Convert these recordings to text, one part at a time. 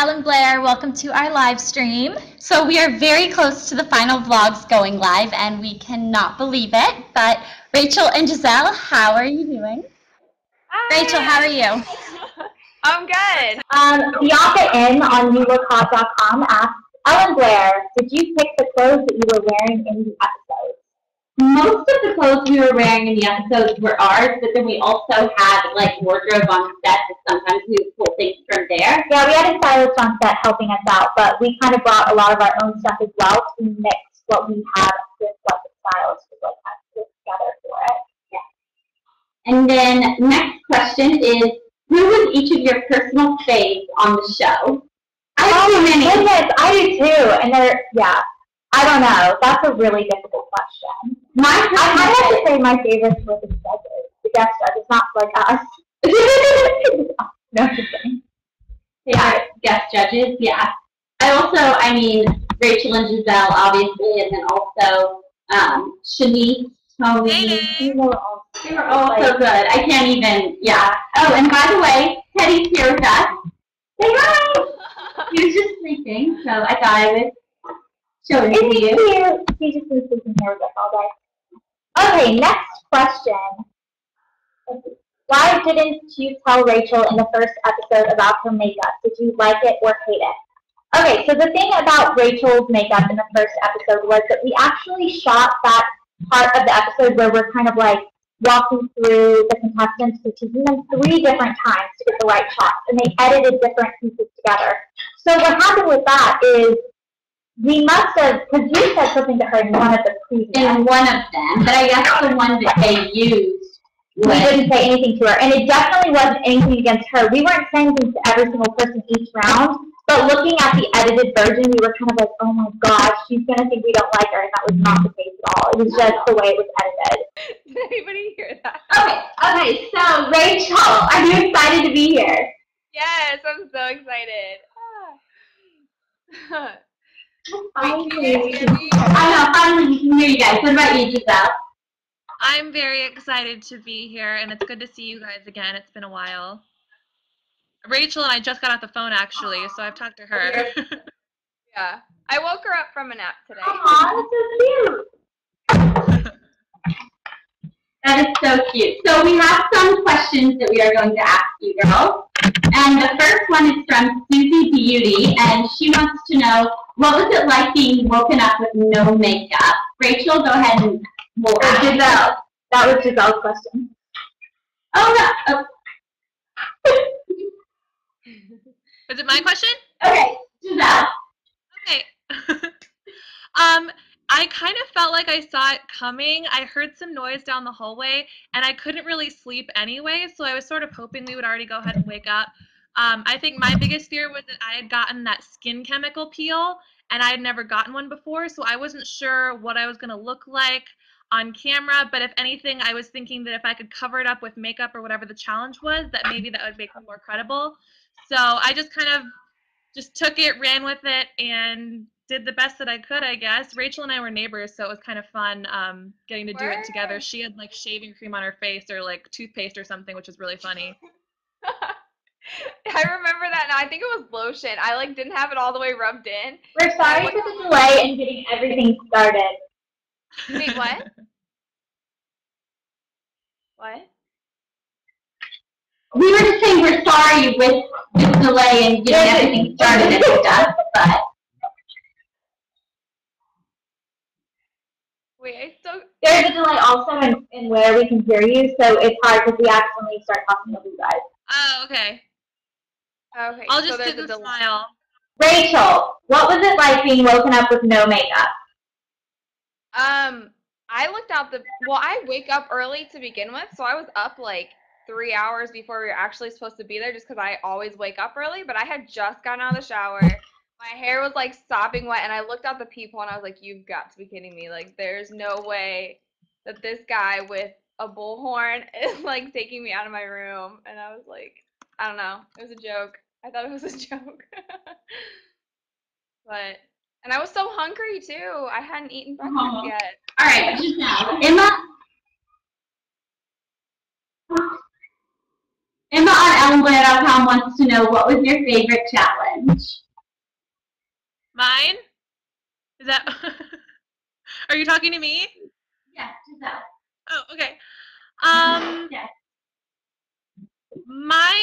Elle and Blair. Welcome to our live stream. So we are very close to the final vlogs going live, and we cannot believe it. But Rachel and Giselle, how are you doing? Hi. Rachel, how are you? I'm good. Bianca in on YouLookHot.com asked, Elle and Blair, did you pick the clothes that you were wearing in the episodes? Most of the clothes we were wearing in the episodes were ours, but then we also had like wardrobe on set, and sometimes we would pull things from there. Yeah, we had a stylist on set helping us out, but we kind of brought a lot of our own stuff as well to mix what we had with what the stylist was like put together for it. Yeah. And then next question is, who was each of your personal faves on the show? I have too many. Goodness, I do too. And I don't know. That's a really difficult question. I kind of have to say my favorites were the judges. The guest judges, not like us. No, just kidding. Yeah, guest judges, yeah. I mean, Rachel and Giselle, obviously, and then also Shanice, Tony. They were all so good. I can't even, yeah. Oh, and by the way, Teddy's here with us. Say hi! He was just sleeping, so I thought I would show it to you. He's just been sleeping here with us all day. Okay, next question. Why didn't you tell Rachel in the first episode about her makeup? Did you like it or hate it? Okay, so the thing about Rachel's makeup in the first episode was that we actually shot that part of the episode where we're kind of like walking through the contestants, teaching them 3 different times to get the right shots, and they edited different pieces together. So what happened with that is we must have, because you said something to her in one of the previous. In one of them, but I guess the one that they used. We didn't say anything to her, and it definitely wasn't anything against her. We weren't saying things to every single person each round, but looking at the edited version, we were kind of like, oh my gosh, she's going to think we don't like her, and that was not the case at all. It was just the way it was edited. Did anybody hear that? Okay, so Rachel, are you excited to be here? Yes, I'm so excited. Finally, I know, finally we can hear you guys. What about you, Giselle? I'm very excited to be here, and it's good to see you guys again. It's been a while. Rachel and I just got off the phone, actually, so I've talked to her. Yeah. I woke her up from a nap today. Aw, that's so cute. That is so cute. So we have some questions that we are going to ask you girls. And the first one is from Susie Beauty, and she wants to know, what was it like being woken up with no makeup? Rachel, go ahead and we'll ask Giselle. That was Giselle's question. Oh, no. Is it my question? Okay, Giselle. Okay. I kind of felt like I saw it coming. I heard some noise down the hallway, and I couldn't really sleep anyway, so I was sort of hoping we would already go ahead and wake up. I think my biggest fear was that I had gotten that skin chemical peel, and I had never gotten one before, so I wasn't sure what I was going to look like on camera, but if anything, I was thinking that if I could cover it up with makeup or whatever the challenge was, that maybe that would make me more credible. So I just kind of just took it, ran with it, and did the best that I could, I guess. Rachel and I were neighbors, so it was kind of fun getting to do it together. She had like shaving cream on her face or like toothpaste or something, which was really funny. I remember that now. I think it was lotion. I like didn't have it all the way rubbed in. We're sorry for the delay in getting everything started. Wait, what? What? We were just saying we're sorry with the delay in getting everything started and stuff, but... Wait, I still... There's a delay also in where we can hear you, so it's hard because we accidentally start talking over you guys. Oh, okay. Okay. I'll just do the smile. Rachel, what was it like being woken up with no makeup? I looked out I wake up early to begin with, so I was up like 3 hours before we were actually supposed to be there just because I always wake up early, but I had just gotten out of the shower. My hair was like sopping wet, and I looked out the peephole and I was like, you've got to be kidding me. Like, there's no way that this guy with a bullhorn is like taking me out of my room. And I was like, I don't know. It was a joke. I thought it was a joke. And I was so hungry too. I hadn't eaten breakfast yet. All right, Giselle. Emma on EllenBlair.com wants to know, what was your favorite challenge? challenge? Mine? Is that? Are you talking to me? Yes, Giselle. Oh, okay. Yes. My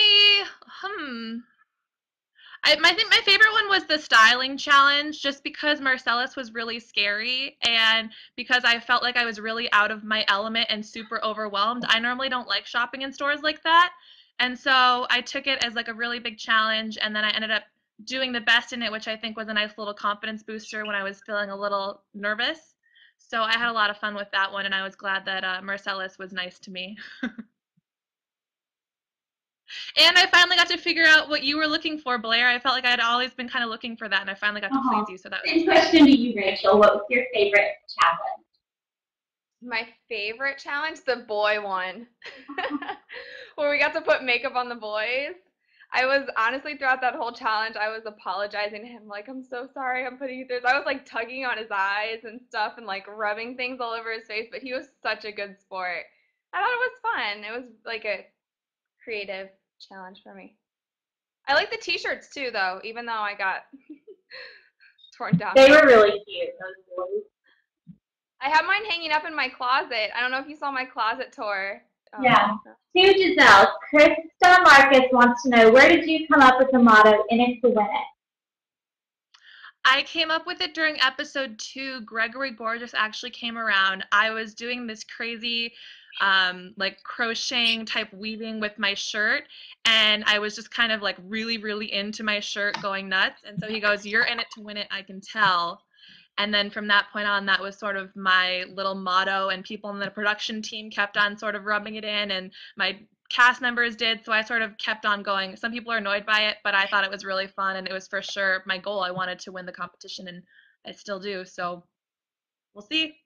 I think my favorite one was the styling challenge, just because Marcellus was really scary and because I felt like I was really out of my element and super overwhelmed. I normally don't like shopping in stores like that. And so I took it as like a really big challenge, and then I ended up doing the best in it, which I think was a nice little confidence booster when I was feeling a little nervous. So I had a lot of fun with that one, and I was glad that Marcellus was nice to me. And I finally got to figure out what you were looking for, Blair. I felt like I had always been kind of looking for that, and I finally got to please you. So that was Same question to you, Rachel. What was your favorite challenge? My favorite challenge, the boy one, where we got to put makeup on the boys. I was honestly, throughout that whole challenge, I was apologizing to him, like, I'm so sorry I'm putting you through this. I was like tugging on his eyes and stuff and like rubbing things all over his face, but he was such a good sport. I thought it was fun. It was like a creative challenge for me. I like the t-shirts too, though, even though I got torn down. They were really cute, those boys. I have mine hanging up in my closet. I don't know if you saw my closet tour. Yeah. To Giselle, Krista Marcus wants to know, where did you come up with the motto, in it to win it? I came up with it during episode 2. Gregory Gorgeous actually came around. I was doing this crazy like crocheting type weaving with my shirt, and I was just kind of like really, really into my shirt, going nuts. And so he goes, "You're in it to win it, I can tell." And then from that point on, that was sort of my little motto, and people in the production team kept on sort of rubbing it in, and my cast members did, so I sort of kept on going. Some people are annoyed by it, but I thought it was really fun, and it was for sure my goal. I wanted to win the competition, and I still do, so we'll see.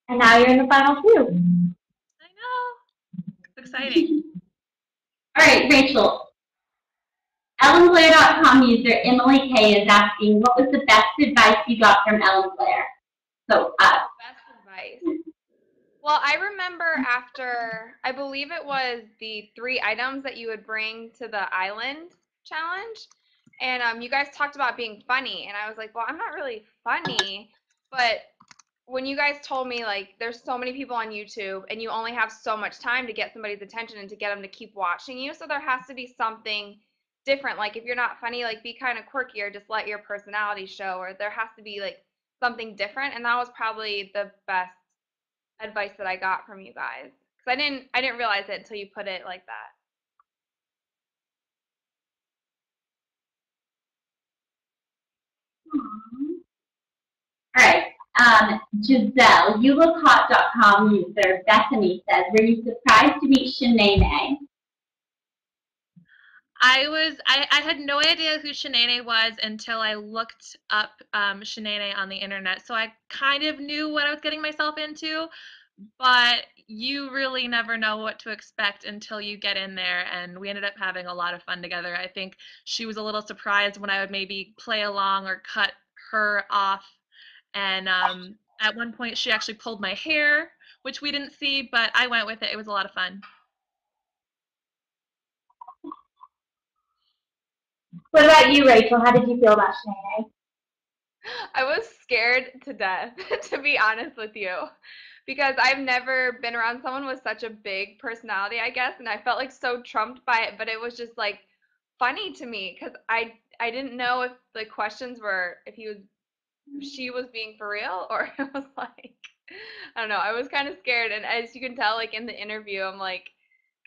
And now you're in the final 2. I know. It's exciting. All right, Rachel. EllenBlair.com user Emily K is asking, what was the best advice you got from Ellen Blair? So, Best advice. Well, I remember after, I believe it was the 3 items that you would bring to the island challenge, and you guys talked about being funny, and I was like, well, I'm not really funny, but when you guys told me, like, there's so many people on YouTube, and you only have so much time to get somebody's attention and to get them to keep watching you, so there has to be something different. Like, if you're not funny, like, be kind of quirky, or just let your personality show, or there has to be, like, something different, and that was probably the best advice that I got from you guys, because I didn't realize it until you put it like that. all right. Giselle, youlookHot.com user Bethany says, were you surprised to meet Shanae? I had no idea who Shanae was until I looked up Shanae on the internet. So I kind of knew what I was getting myself into, but you really never know what to expect until you get in there, and we ended up having a lot of fun together. I think she was a little surprised when I would maybe play along or cut her off, and at one point she actually pulled my hair, which we didn't see, but I went with it. It was a lot of fun. What about you, Rachel? How did you feel about Shanae? I was scared to death, to be honest with you, because I've never been around someone with such a big personality, I guess, and I felt like so trumped by it, but it was just like funny to me, because I didn't know if the questions were if she was being for real, or it was like, I don't know, I was kind of scared, and as you can tell, like in the interview, I'm like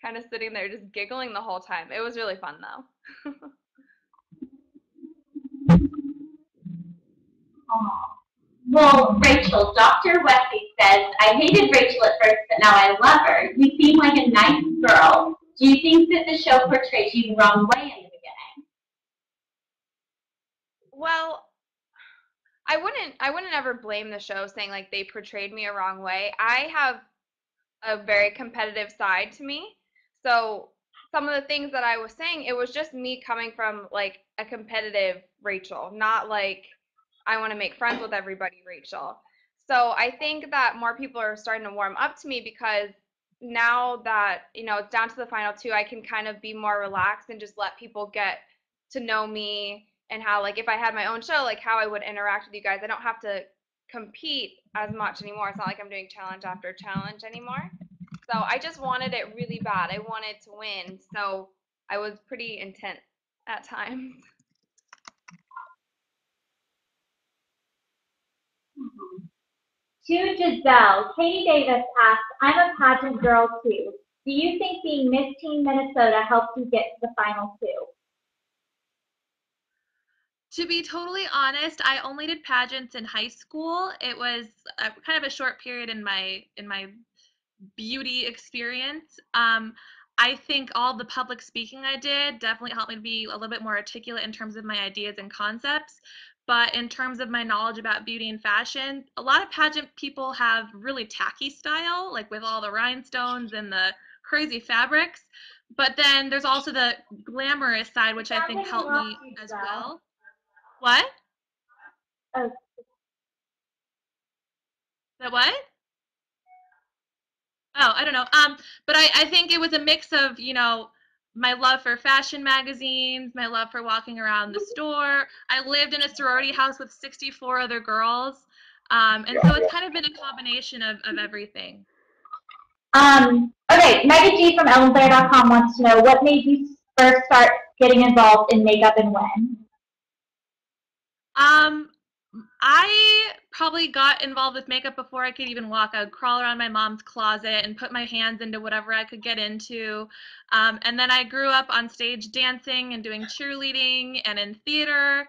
kind of sitting there just giggling the whole time. It was really fun though. Well, Rachel, Dr. Wesley says, I hated Rachel at first, but now I love her. You seem like a nice girl. Do you think that the show portrays you the wrong way in the beginning? Well, I wouldn't ever blame the show saying like they portrayed me a wrong way. I have a very competitive side to me. So some of the things that I was saying, it was just me coming from like a competitive Rachel, not like I want to make friends with everybody Rachel. So I think that more people are starting to warm up to me because now that, you know, it's down to the final two, I can kind of be more relaxed and just let people get to know me and how, like, if I had my own show, like, how I would interact with you guys. I don't have to compete as much anymore. It's not like I'm doing challenge after challenge anymore. So I just wanted it really bad. I wanted to win. So I was pretty intense at times. To Giselle, Katie Davis asked, I'm a pageant girl too. Do you think being Miss Teen Minnesota helped you get to the final two? To be totally honest, I only did pageants in high school. It was kind of a short period in my beauty experience. I think all the public speaking I did definitely helped me to be a little bit more articulate in terms of my ideas and concepts. But in terms of my knowledge about beauty and fashion, a lot of pageant people have really tacky style, like with all the rhinestones and the crazy fabrics. But then there's also the glamorous side, which I think helped me as well. What? Oh. The what? Oh, I don't know. But I think it was a mix of, you know, my love for fashion magazines, my love for walking around the store. I lived in a sorority house with 64 other girls. And so it's kind of been a combination of everything. Okay, Megan G from ellenblair.com wants to know, what made you first start getting involved in makeup and when? I probably got involved with makeup before I could even walk. I would crawl around my mom's closet and put my hands into whatever I could get into. And then I grew up on stage dancing and doing cheerleading and in theater.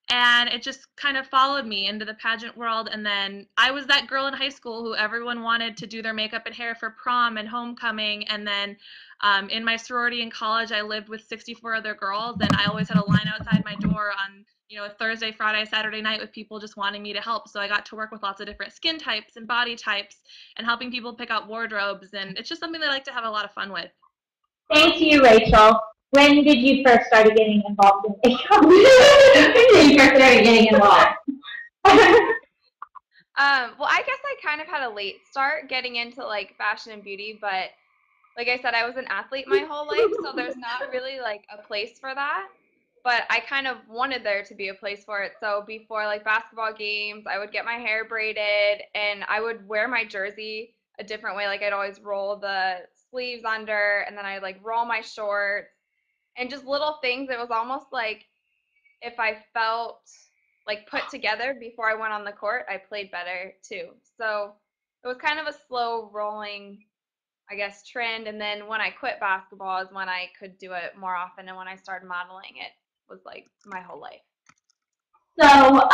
And it just kind of followed me into the pageant world. And then I was that girl in high school who everyone wanted to do their makeup and hair for prom and homecoming. And then in my sorority in college, I lived with 64 other girls. And I always had a line outside my door on, you know, a Thursday, Friday, Saturday night with people just wanting me to help. So I got to work with lots of different skin types and body types and helping people pick out wardrobes. And it's just something that I like to have a lot of fun with. Thank you, Rachel. When did you first start getting involved in makeup? When did you first start getting involved? Well, I guess I kind of had a late start getting into like fashion and beauty, but like I said, I was an athlete my whole life, so there's not really like a place for that. But I kind of wanted there to be a place for it. So before like basketball games, I would get my hair braided and I would wear my jersey a different way. Like I'd always roll the sleeves under and then I'd like roll my shorts and just little things. It was almost like if I felt like put together before I went on the court, I played better too. So it was kind of a slow rolling, I guess, trend. And then when I quit basketball is when I could do it more often. And when I started modeling, it was like my whole life. So,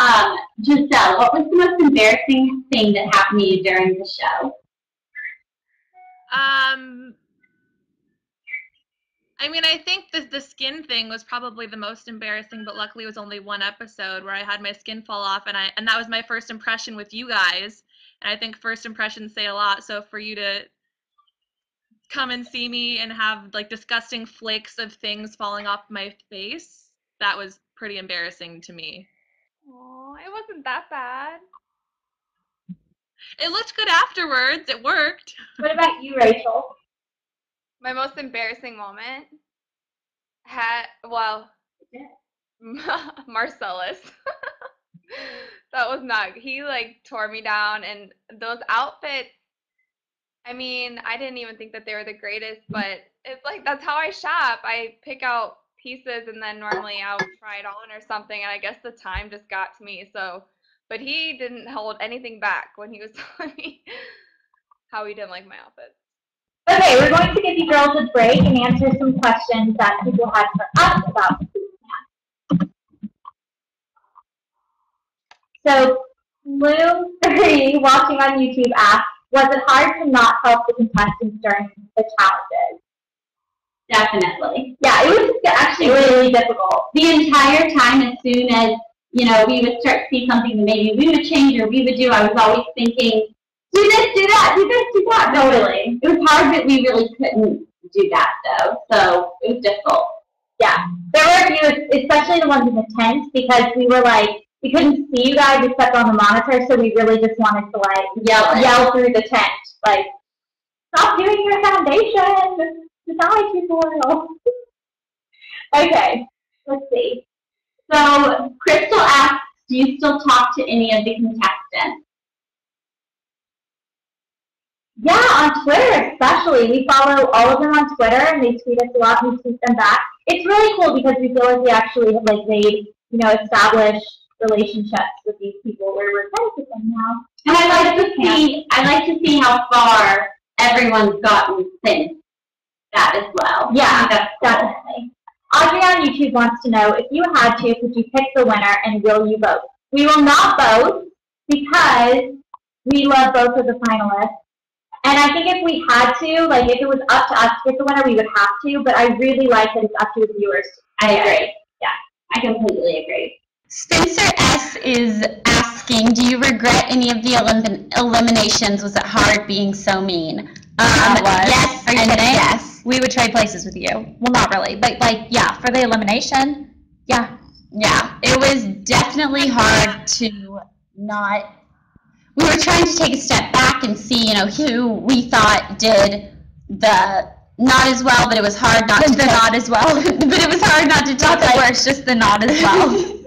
Giselle, what was the most embarrassing thing that happened to you during the show? I mean, I think the skin thing was probably the most embarrassing, but luckily it was only one episode where I had my skin fall off, and that was my first impression with you guys. And I think first impressions say a lot. So for you to come and see me and have like disgusting flakes of things falling off my face, that was pretty embarrassing to me. Oh, it wasn't that bad. It looked good afterwards. It worked. What about you, Rachel? My most embarrassing moment Marcellus. That was not, he like tore me down, and those outfits, I mean, I didn't even think that they were the greatest, but it's like, that's how I shop. I pick out pieces and then normally I'll try it on or something, and I guess the time just got to me, so, but he didn't hold anything back when he was telling me how he didn't like my outfits. Okay, we're going to give you girls a break and answer some questions that people had for us about the SpreeCast. So, Lou3 watching on YouTube asked, was it hard to not help the contestants during the challenges? Definitely. Yeah, it was actually really difficult. The entire time, as soon as, you know, we would start to see something that maybe we would change or we would do, I was always thinking, do this, do that, do this, do that. Totally. It was hard that we really couldn't do that, though. So it was difficult. Yeah. There were a few, especially the ones in the tent, because we were like, we couldn't see you guys except on the monitor, so we really just wanted to like yell through the tent. Like, Stop doing your foundation. Deny tutorial. Okay, let's see. So Crystal asks, do you still talk to any of the contestants? Yeah, on Twitter especially. We follow all of them on Twitter, and they tweet us a lot, and we tweet them back. It's really cool because we feel like we actually have like made, established relationships with these people where we're friends with them now. And I like to see how far everyone's gotten since that as well. Yeah, that's definitely. Audrey on YouTube wants to know, if you had to, could you pick the winner and will you vote? We will not vote because we love both of the finalists. And I think if we had to, like if it was up to us to pick the winner, we would have to. But I really like that it's up to the viewers. I agree. Yeah, I completely agree. Spencer S. is asking, do you regret any of the eliminations? Was it hard being so mean? Yes. Are you and kidding? yes. We would trade places with you. Well, not really, but yeah, for the elimination, yeah. Yeah, it was definitely hard to not. We were trying to take a step back and see, who we thought did the not as well, but it was hard not to not as well. But it was hard not to talk the worst, just the not as well.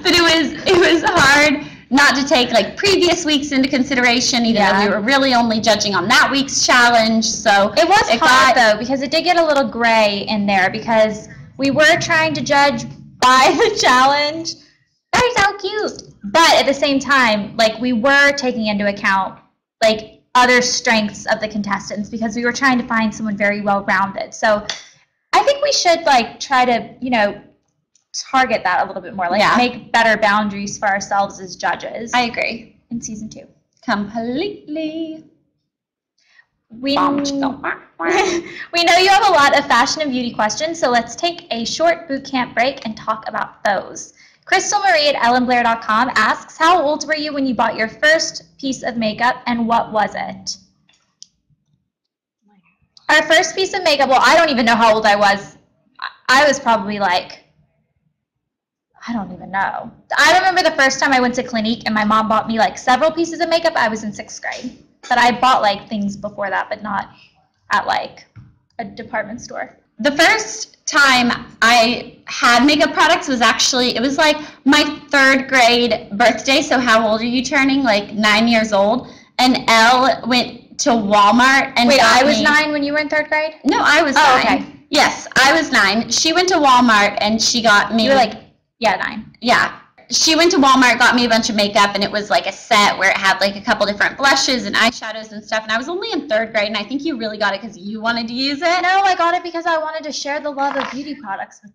But it was hard not to take like previous weeks into consideration, even though we were really only judging on that week's challenge. So it was hard though, because it did get a little gray in there because we were trying to judge by the challenge. They're so cute. But at the same time, like we were taking into account like other strengths of the contestants because we were trying to find someone very well-rounded. So I think we should like try to, target that a little bit more, like make better boundaries for ourselves as judges. I agree. In season 2. Completely. We know you have a lot of fashion and beauty questions, so let's take a short boot camp break and talk about those. Crystal Marie at ellenblair.com asks, how old were you when you bought your first piece of makeup and what was it? Our first piece of makeup, well, I don't even know how old I was. I was probably like, I don't even know. I remember the first time I went to Clinique and my mom bought me like several pieces of makeup. I was in 6th grade. But I bought like things before that, but not at like a department store. The first time I had makeup products was actually, it was like my 3rd grade birthday. So how old are you turning? Like 9 years old. And Elle went to Walmart and wait, got I was me, 9 when you were in 3rd grade? No, I was 9. Okay. Yes, I was 9. She went to Walmart and she got me. You were like, yeah, 9. Yeah. She went to Walmart, got me a bunch of makeup, and it was like a set where it had like a couple different blushes and eyeshadows and stuff. And I was only in 3rd grade, and I think you really got it because you wanted to use it. No, I got it because I wanted to share the love of beauty products with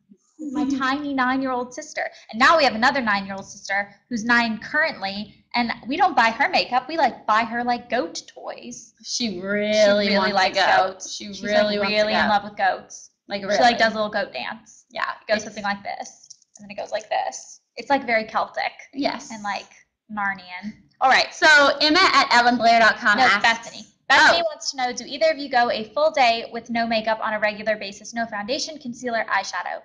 my tiny 9-year-old sister. And now we have another 9-year-old sister who's 9 currently, and we don't buy her makeup. We like buy her like goat toys. She really likes goats. She's really in love with goats. Like really. She like does a little goat dance. Yeah. It goes something like this, and then it goes like this. It's like very Celtic. Yes. And like Narnian. All right. So Emma at ellenblair.com asks. Bethany. Bethany wants to know, do either of you go a full day with no makeup on a regular basis, no foundation, concealer, eyeshadow?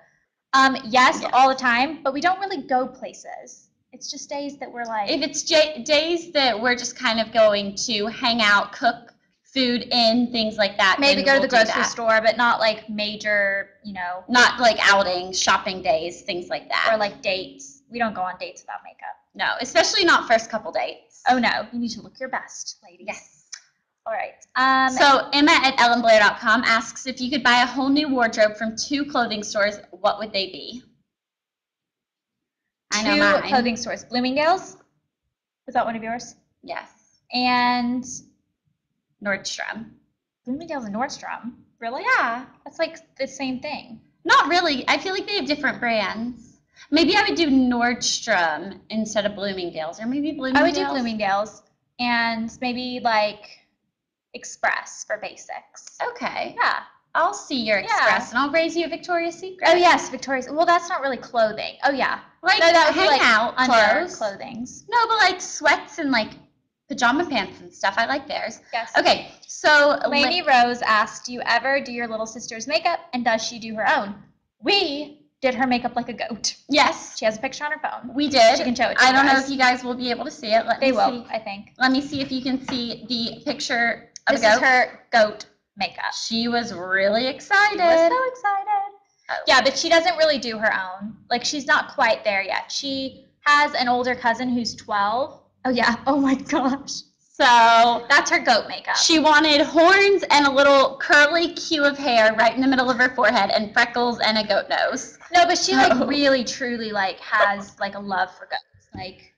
Yes, all the time, but we don't really go places. It's just days that we're like. If it's days that we're just kind of going to hang out, cook food in, things like that. Maybe go to the grocery store, but not like major, Not like outings, shopping days, things like that. Or like dates. We don't go on dates without makeup. No, especially not first couple dates. Oh no, you need to look your best, ladies. Yes. All right. So Emma at ellenblair.com asks, if you could buy a whole new wardrobe from 2 clothing stores, what would they be? I know mine. 2 clothing stores. Bloomingdale's? Was that one of yours? Yes. And Nordstrom. Bloomingdale's and Nordstrom? Really? Yeah. That's like the same thing. Not really. I feel like they have different brands. Maybe I would do Nordstrom instead of Bloomingdale's, or maybe Bloomingdale's. I would do Bloomingdale's and maybe like Express for basics. Okay. Yeah. I'll see your Express and I'll raise you a Victoria's Secret. Oh yes, Victoria's. Well, that's not really clothing. Oh yeah. Like no, that would hang be like out under clothes. Clothings. No, but like sweats and like pajama pants and stuff. I like theirs. Yes. Okay, so Lainey Rose asked, do you ever do your little sister's makeup, and does she do her own? We did her makeup like a goat. Yes. She has a picture on her phone. We did. She can show it to I you don't know guys. if you guys will be able to see it. They will, I think. Let me see if you can see the picture This is her goat makeup. She was really excited. She was so excited. Oh. Yeah, but she doesn't really do her own. Like, she's not quite there yet. She has an older cousin who's 12. Oh, yeah. Oh, my gosh. So that's her goat makeup. She wanted horns and a little curly cue of hair right in the middle of her forehead and freckles and a goat nose. No, but she like really truly like has like a love for goats. Like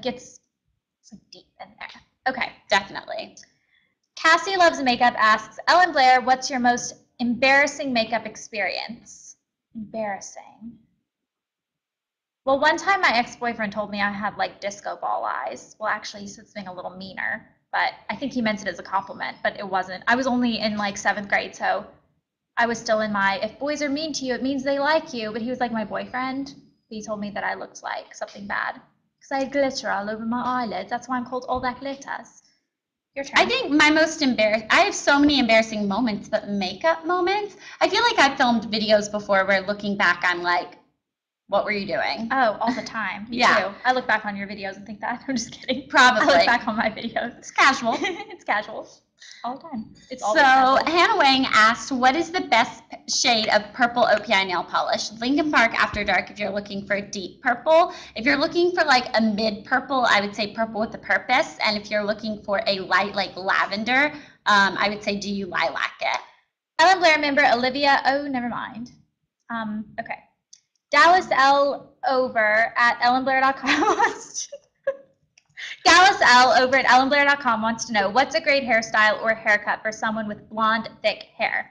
it's like deep in there. Okay, definitely. Cassie Loves Makeup asks, Elle and Blair, what's your most embarrassing makeup experience? Embarrassing. Well, one time my ex-boyfriend told me I had like disco ball eyes. Well, actually, he said something a little meaner, but I think he meant it as a compliment, but it wasn't. I was only in like 7th grade, so I was still in my, if boys are mean to you, it means they like you. But he was like my boyfriend. He told me that I looked like something bad because I had glitter all over my eyelids. That's why I'm called All That Glitters. Your turn. I think my most I have so many embarrassing moments, but makeup moments. I feel like I've filmed videos before where looking back, I'm like, what were you doing? Oh, all the time. Me too. I look back on your videos and think that. I'm just kidding. Probably. I look back on my videos. It's casual. It's casual. All the time. It's so Hannah Wang asked, what is the best shade of purple OPI nail polish? Lincoln Park After Dark if you're looking for a deep purple. If you're looking for like a mid purple, I would say Purple with a Purpose. And if you're looking for a light like lavender, I would say Do You Lilac It? Elle and Blair member Olivia, oh, never mind. Okay. Dallas L over at ellenblair.com Dallas L over at ellenblair.com wants to know, what's a great hairstyle or haircut for someone with blonde, thick hair?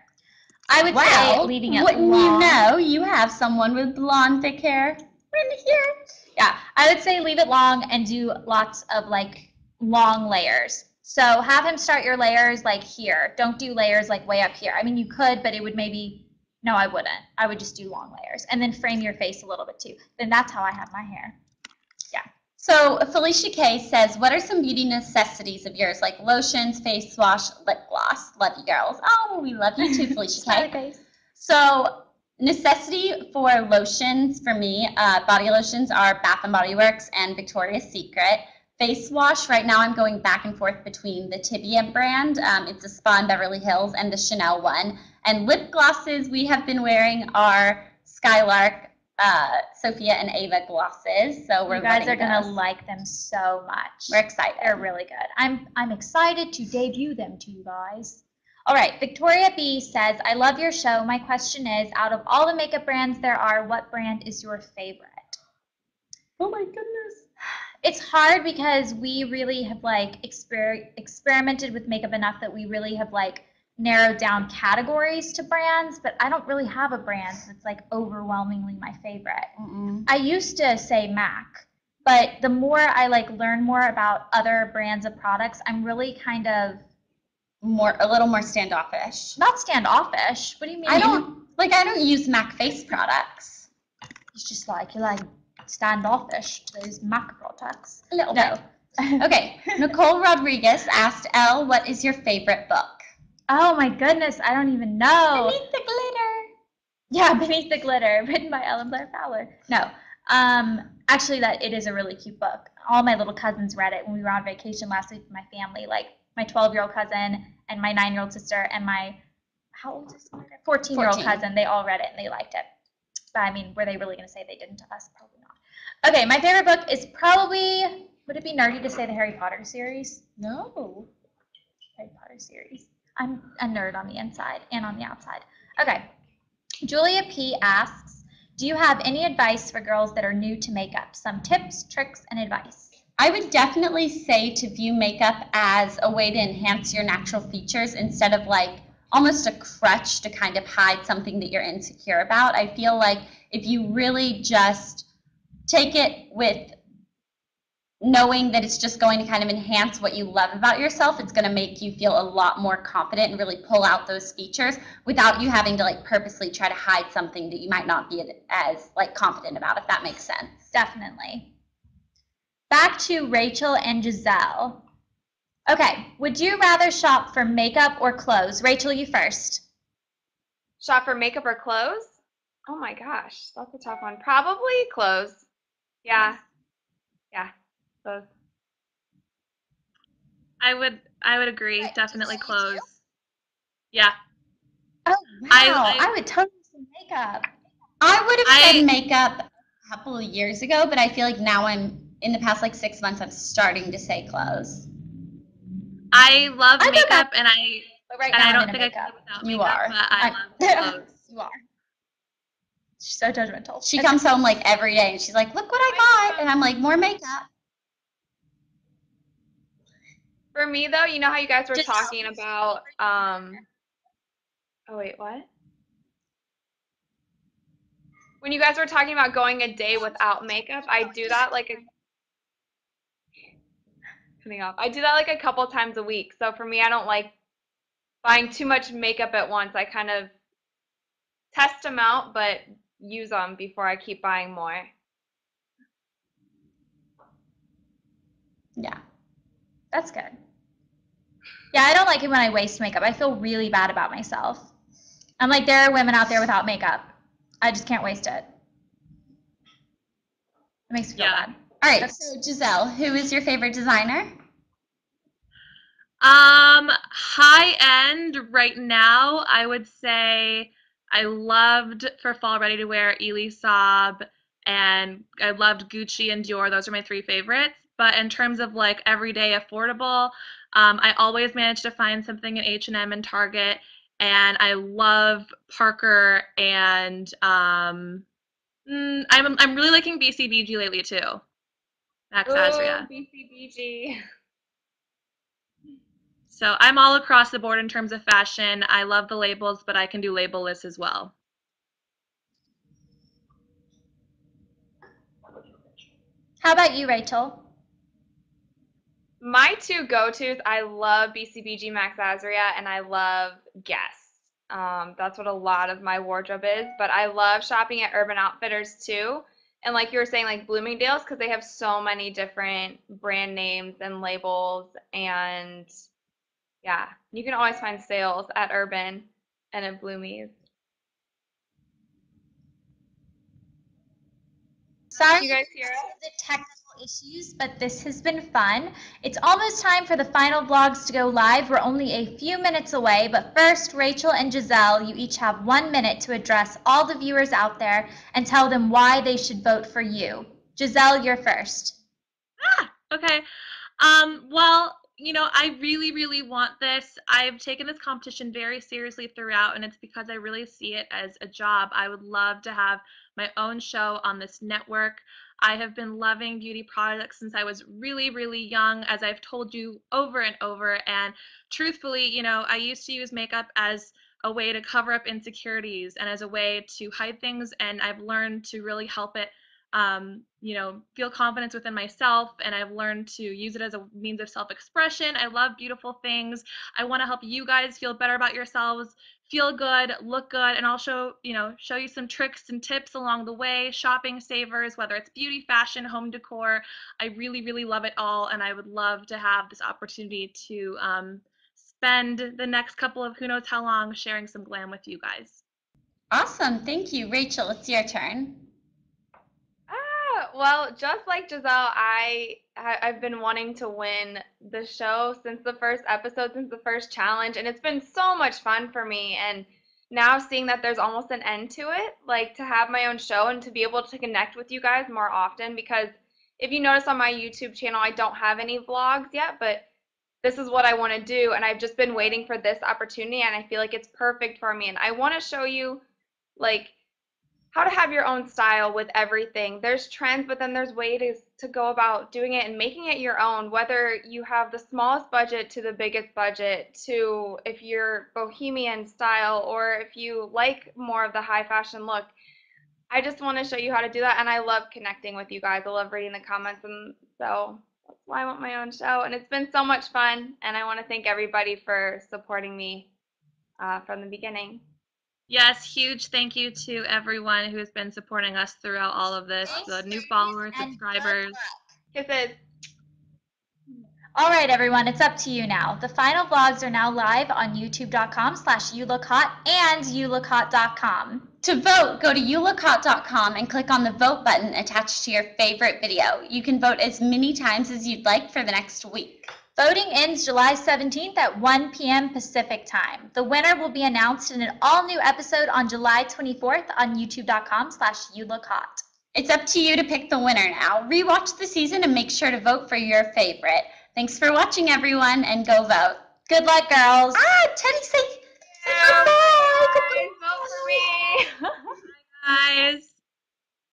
I would say leaving it wouldn't long. You know you have someone with blonde, thick hair right here. Yeah, I would say leave it long and do lots of like long layers. So have him start your layers like here. Don't do layers like way up here. I mean, you could, but it would maybe, no, I wouldn't. I would just do long layers and then frame your face a little bit too. Then that's how I have my hair. Yeah. So Felicia K says, what are some beauty necessities of yours, like lotions, face wash, lip gloss? Love you, girls. Oh, we love you too, Felicia K. So necessity for lotions for me, body lotions are Bath & Body Works and Victoria's Secret. Face wash, right now I'm going back and forth between the Tibia brand, it's a spa in Beverly Hills, and the Chanel one. And lip glosses we have been wearing are Skylark, Sophia and Ava glosses. So you guys are gonna like them so much. We're excited. They're really good. I'm excited to debut them to you guys. All right, Victoria B says, I love your show. My question is, out of all the makeup brands there are, what brand is your favorite? Oh my goodness. It's hard because we really have like experimented with makeup enough that we really have like narrowed down categories to brands, but I don't really have a brand that's like overwhelmingly my favorite. I used to say MAC, but the more I like learn more about other brands of products, I'm really kind of a little more standoffish. Not standoffish. What do you mean? I don't use MAC face products. It's just like you're like standoffish to those MAC products. A little bit. Okay. Nicole Rodriguez asked, Elle, what is your favorite book? Oh my goodness, I don't even know. Beneath the Glitter. Yeah, Beneath the Glitter, written by Elle and Blair Fowler. No, actually it is a really cute book. All my little cousins read it when we were on vacation last week with my family. Like my 12-year-old cousin and my 9-year-old sister and my, how old is my 14-year-old cousin, they all read it and they liked it. But I mean, were they really going to say they didn't to us? Probably not. Okay, my favorite book is probably, would it be nerdy to say the Harry Potter series? No. Harry Potter series. I'm a nerd on the inside and on the outside. Okay. Julia P asks, do you have any advice for girls that are new to makeup? Some tips, tricks, and advice. I would definitely say to view makeup as a way to enhance your natural features instead of like almost a crutch to kind of hide something that you're insecure about. I feel like if you really just take it with knowing that it's just going to kind of enhance what you love about yourself, it's going to make you feel a lot more confident and really pull out those features without you having to like purposely try to hide something that you might not be as like confident about, if that makes sense. Definitely. Back to Rachel and Giselle. Okay, would you rather shop for makeup or clothes? Rachel, you first. Shop for makeup or clothes? Oh my gosh, that's a tough one. Probably clothes. Yeah. Yeah. Clothes. I would agree. Right, Definitely Giselle, you too? clothes. Yeah. Oh, wow. I would totally say makeup. I would have I said makeup a couple of years ago, but I feel like now in the past like 6 months, I'm starting to say clothes. love I go makeup, back, and but right I now I'm don't into think I could makeup. live without You makeup, are. but I love clothes. You are. She's so judgmental. She comes home like every day and she's like, "Look what I got," and I'm like, "More makeup." For me though, you know how you guys were Giselle, talking about oh wait, what? When you guys were talking about going a day without makeup, I do that like a couple times a week. So for me, I don't like buying too much makeup at once. I kind of test them out, but use them before I keep buying more. Yeah, that's good. Yeah, I don't like it when I waste makeup. I feel really bad about myself. I'm like, there are women out there without makeup. I just can't waste it. It makes me feel Yeah. bad. All right, so Giselle, who is your favorite designer? High end right now, I would say I loved for fall ready to wear Elie Saab, and I loved Gucci and Dior. Those are my 3 favorites. But in terms of like everyday affordable, I always manage to find something at H&M and Target, and I love Parker, and I'm really liking BCBG lately too. Max Azria. Ooh, BCBG. So I'm all across the board in terms of fashion. I love the labels, but I can do labelless as well. How about you, Rachel? My 2 go-tos, I love BCBG Max Azria and I love Guess. That's what a lot of my wardrobe is, but I love shopping at Urban Outfitters too. And like you were saying, like Bloomingdale's, because they have so many different brand names and labels. And yeah, you can always find sales at Urban and at Bloomies. Sorry Can you guys hear us? for the technical issues, but this has been fun. It's almost time for the final vlogs to go live. We're only a few minutes away, but first, Rachel and Giselle, you each have 1 minute to address all the viewers out there and tell them why they should vote for you. Giselle, you're first. Okay. Well, I really, really want this. I've taken this competition very seriously throughout, and it's because I really see it as a job. I would love to have my own show on this network. I have been loving beauty products since I was really, really young, as I've told you over and over. And truthfully, I used to use makeup as a way to cover up insecurities and as a way to hide things, and I've learned to really help it feel confidence within myself, and I've learned to use it as a means of self-expression. I love beautiful things. I want to help you guys feel better about yourselves, feel good, look good, and I'll show you some tricks and tips along the way, shopping savers, whether it's beauty, fashion, home decor. I really, really love it all, and I would love to have this opportunity to spend the next couple of who knows how long sharing some glam with you guys. Awesome, thank you. Rachel, it's your turn. Well, just like Giselle, I've been wanting to win the show since the first episode, since the first challenge, and it's been so much fun for me. And now seeing that there's almost an end to it, like to have my own show and to be able to connect with you guys more often, because if you notice on my YouTube channel, I don't have any vlogs yet, but this is what I want to do, and I've just been waiting for this opportunity, and I feel like it's perfect for me. And I want to show you, like, how to have your own style with everything. There's trends, but then there's ways to go about doing it and making it your own, whether you have the smallest budget to the biggest budget, to if you're bohemian style or if you like more of the high fashion look. I just want to show you how to do that, and I love connecting with you guys. I love reading the comments, and so that's why I want my own show. And it's been so much fun, and I want to thank everybody for supporting me from the beginning. Yes, huge thank you to everyone who has been supporting us throughout all of this, the new followers, subscribers. Kisses. All right, everyone, it's up to you now. The final vlogs are now live on youtube.com/youlookhot and youlookhot.com. To vote, go to youlookhot.com and click on the vote button attached to your favorite video. You can vote as many times as you'd like for the next week. Voting ends July 17th at 1 p.m. Pacific time. The winner will be announced in an all-new episode on July 24th on youtube.com/YouLookHot. It's up to you to pick the winner now. Rewatch the season and make sure to vote for your favorite. Thanks for watching, everyone, and go vote. Good luck, girls. Teddy, say goodbye.